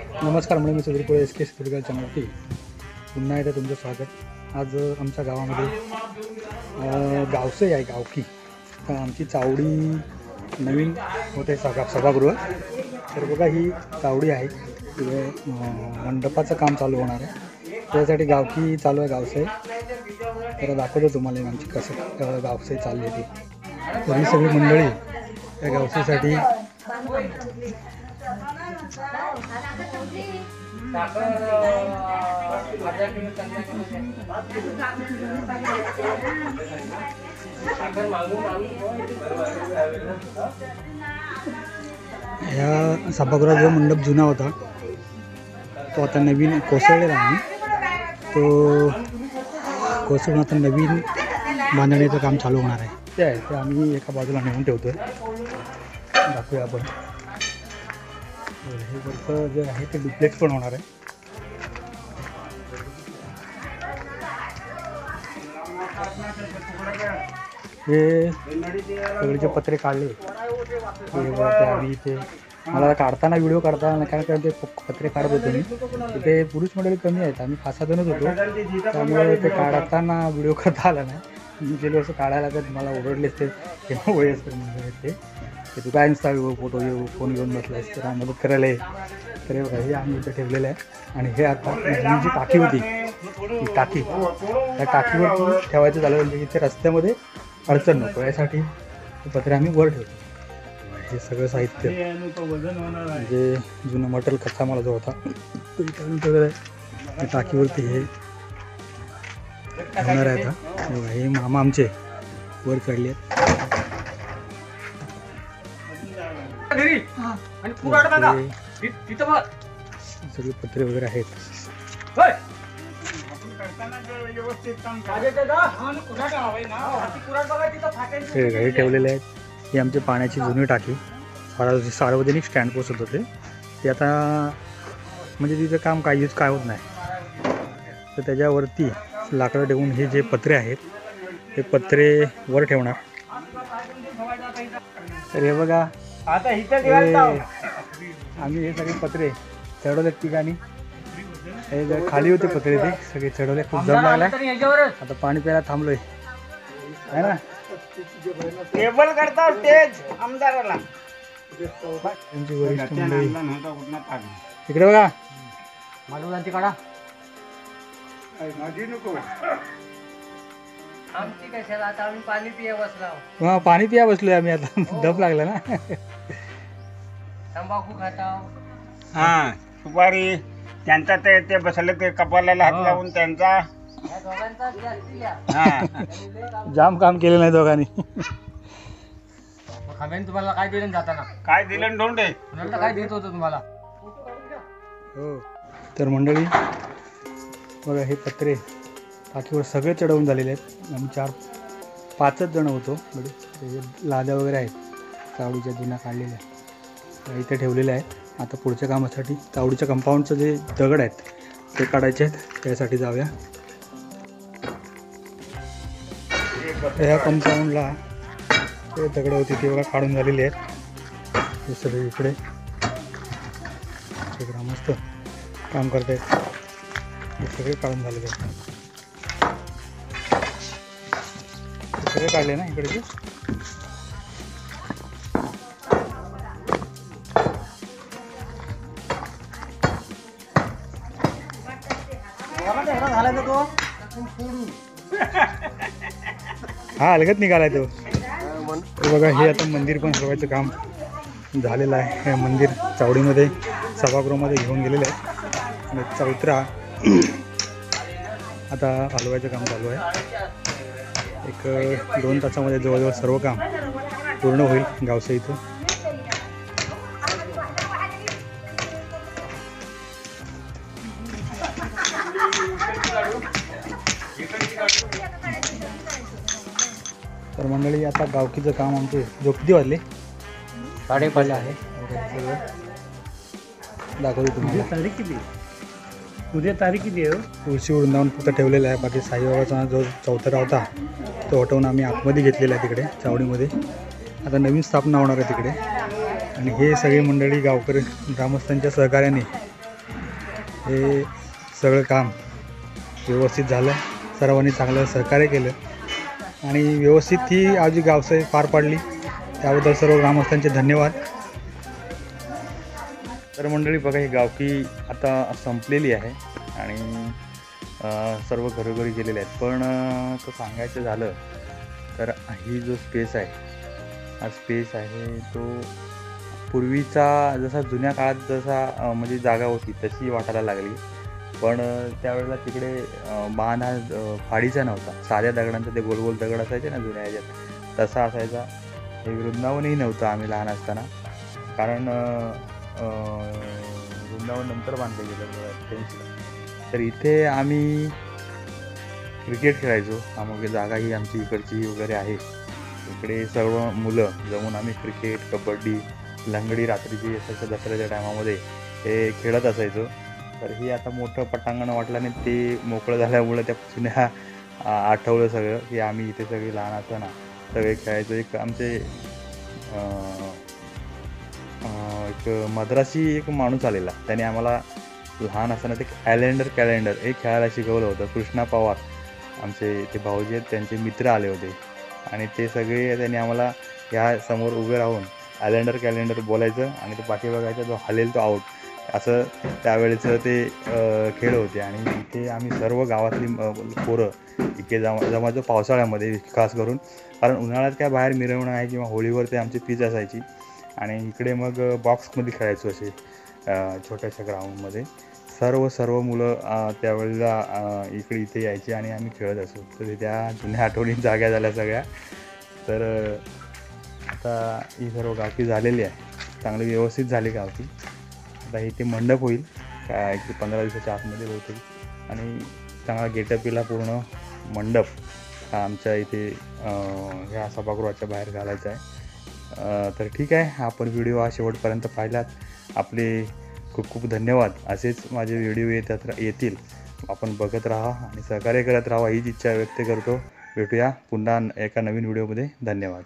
नमस्कार, मी सुधीरपुळे SK सुधीरगाव चॅनलवरती पुन्हा एकदा तुमचं स्वागत। आज आमच्या गावामध्ये गावसे आहे गावकी, तर आमची चावडी नवीन होते सभागृह। तर बघा ही चावडी आहे, मंडपाचं काम चालू होणार आहे, त्यासाठी गावकी चालू आहे गावसे। तर दाखवतो तुम्हाला आमची कसं गावसे चालली आहे ती। तर ही सगळी मंडळी या गावसेसाठी ह्या सभागृहाचा जो मंडप जुना होता तो आता नवीन कोसळलेला आहे। तो कोसळून आता नवीन बांधण्याचं काम चालू होणार आहे। ते आम्ही एका बाजूला नेऊन ठेवतोय, दाखवूया आपण। हे वरचं जे आहे ते डुप्लेक्स पण होणार आहे। हे सगळेचे पत्रे काढले आम्ही इथे। मला काढताना व्हिडिओ काढताना कारण ते पत्रे काढत होते मी, तिथे पुरुष मंडळी कमी आहेत, आम्ही 5-6 जणच होतो, त्यामुळे ते काढताना व्हिडिओ करता आला नाही। मी गेलो असं काढायला तर मला ओरडलेच ते वयस्कर मंडळी आहेत ते तू काय नुसता फोटो फोन घेऊन बसलास, तर मदत करायला आहे। तर हे आम्ही इथे ठेवलेलं आहे। आणि हे आता जी टाकी होती ही टाकी, त्या टाकीवर ठेवायचं झालं म्हणजे इथे रस्त्यामध्ये अडचण नको यासाठी हे पत्रे आम्ही वर ठेवतो। हे सगळं साहित्य म्हणजे जुनं मटेरियल कच्चा माल जो होता तो इथे आम्ही ठेवलेला आहे। टाकीवरती हे होणार आहे। आता हे मामा आमचे वर चढले आहेत, सगळे पत्रे वगैरे आहेत। हे ठेवलेले आहेत। ही आमची पाण्याची जुनी टाकी, सार्वजनिक स्टँड पोस्ट होतं ते आता म्हणजे तिचं काम काय यूज काय होत नाही, तर त्याच्यावरती लाकडं ठेवून हे जे पत्रे आहेत हे पत्रे वर ठेवणार। तर हे बघा आता आम्ही हे सगळे पत्रे चढवले ठिकाणी, हे खाली होते पत्रे ते सगळे चढवले, खूप दम लागला। आता पाणी प्यायला थांबलोय है ना। टेबल करता स्टेज आमदाराला इकडे बघा मालूची काढा पाणी पिया बसला। हा पाणी पिया बसलोय आम्ही आता, दम लागला ना। तंबाखू खाता, हा सुपारी त्यांचा ते बसले ते कपाळाला हात लावून त्यांचा जाम काम केलं नाही दोघांनी। तुम्हाला काय दिलं जाताना, काय दिलं धोंडे काय देत होतं तुम्हाला। हो तर मंडळी बघा हे पत्रे टाकीवर सगळे चढवून झालेले आहेत। आम्ही 4-5च जण होतो, म्हणजे लाद्या वगैरे आहेत चावडीच्या जुन्या काढलेल्या इथे ठेवलेल्या आहेत। आता पुढच्या कामासाठी चावडीच्या कंपाऊंडचं जे दगड आहेत ते काढायचे आहेत, त्यासाठी जाऊया। ह्या कंपाऊंडला ते दगड होती ती बघा काढून झालेली आहेत। हे सगळे इकडे ग्रामस्थ काम करत आहेत, हे सगळे काढून झालेले आहेत, सगळे काढले ना इकडचे। हा अलगत निघालाय तो। बघा हे आता मंदिर पण हलवायचं काम झालेलं आहे। हे मंदिर चावडीमध्ये सभागृहामध्ये घेऊन गेलेलं आहे आणि चौथरा आता हलवायचं काम चालू आहे। 1-2 तासामध्ये जवळजवळ सर्व काम पूर्ण होईल गावसे इथं। तर मंडळी आता गावकीचं काम आमचे जो किती वाजले 5:30 आहे, दाखवतो तुम्हाला। तारीख किती, उद्या तारीख किती आहे? तुळशी वृंदावन फक्त ठेवलेलं आहे, बाकी साईबाबाचा जो चौथरा होता तो हटवून आम्ही आतमध्ये घेतलेला आहे तिकडे चावडीमध्ये। आता नवीन स्थापना होणार आहे तिकडे, आणि हे सगळी मंडळी गावकरी ग्रामस्थांच्या सहकार्याने हे सगळं काम व्यवस्थित झालं. सर्वांनी चांगलं सहकार्य केलं आणि व्यवस्थित ही आजी गावसाई पार पाडली. त्याबद्दल सर्व ग्रामस्थांचे धन्यवाद. तर मंडळी बघा, ही गावकी आता संपलेली आहे आणि सर्व घरोघरी गेलेले आहेत. पण तो सांगायचं झालं तर ही जो स्पेस आहे, हा स्पेस आहे तो पूर्वीचा जसा जुन्या काळात जसा म्हणजे जागा होती तशी वाटायला लागली. पण त्यावेळेला तिकडे बांध हा फाडीचा नव्हता, साध्या दगडांचा, ते गोल गोल दगड असायचे ना जुन्या ह्याच्यात, तसा असायचा. हे वृंदावनही नव्हतं आम्ही लहान असताना, कारण वृंदावन नंतर बांधलं गेलं 88ला. तर इथे आम्ही क्रिकेट खेळायचो. मग जागा ही आमची इकडची वगैरे आहे. इकडे सर्व मुलं जमून आम्ही क्रिकेट, कबड्डी, लंगडी रात्रीची असायचं दसऱ्याच्या टायमामध्ये हे खेळत असायचो. तर ही आता मोठं पटांगण वाटलं आणि ते मोकळं झाल्यामुळं त्या जुन्या आठवलं सगळं की आम्ही इथे सगळे लहान असताना सगळे खेळायचो. एक आमचे एक मद्रासी एक माणूस आलेला, त्याने आम्हाला लहान असताना ते कॅलेंडर हे खेळायला शिकवलं होतं. कृष्णा पवार आमचे ते भाऊजी आहेत, त्यांचे मित्र आले होते आणि ते सगळे त्यांनी आम्हाला ह्या समोर उभे राहून कॅलेंडर बोलायचं आणि ते पाठी बघायचा, जो हलेल तो आऊट, असं त्यावेळेचं ते खेळ होते. आणि इथे आम्ही सर्व गावातली पोरं इथे जमायचो पावसाळ्यामध्ये खास करून, कारण उन्हाळ्यात काय बाहेर मिरवणं आहे किंवा होळीवर ते आमची पीच असायची. आणि इकडे मग बॉक्समध्ये खेळायचो असे छोट्याशा ग्राउंडमध्ये. सर्व मुलं त्यावेळेला इथे यायचे आणि आम्ही खेळत असो. तर त्या जुन्या आठवणी जाग्या झाल्या सगळ्या. तर आता ही सर्व गावकी झालेली आहे, चांगली व्यवस्थित झाली गावकी. आता इथे मंडप होईल काय एक 15 दिवसाच्या आतमध्ये होतील आणि चांगला गेटअपला पूर्ण मंडप हा आमच्या इथे ह्या सभागृहाच्या बाहेर घालायचा आहे. तर ठीक आहे, आपण व्हिडिओ हा शेवटपर्यंत पाहिलात. आपले खूप खूप धन्यवाद. असेच माझे व्हिडिओ येतील, आपण बघत राहा आणि सहकार्य करत राहा हीच इच्छा व्यक्त करतो. भेटूया पुन्हा एका नवीन व्हिडिओमध्ये. धन्यवाद.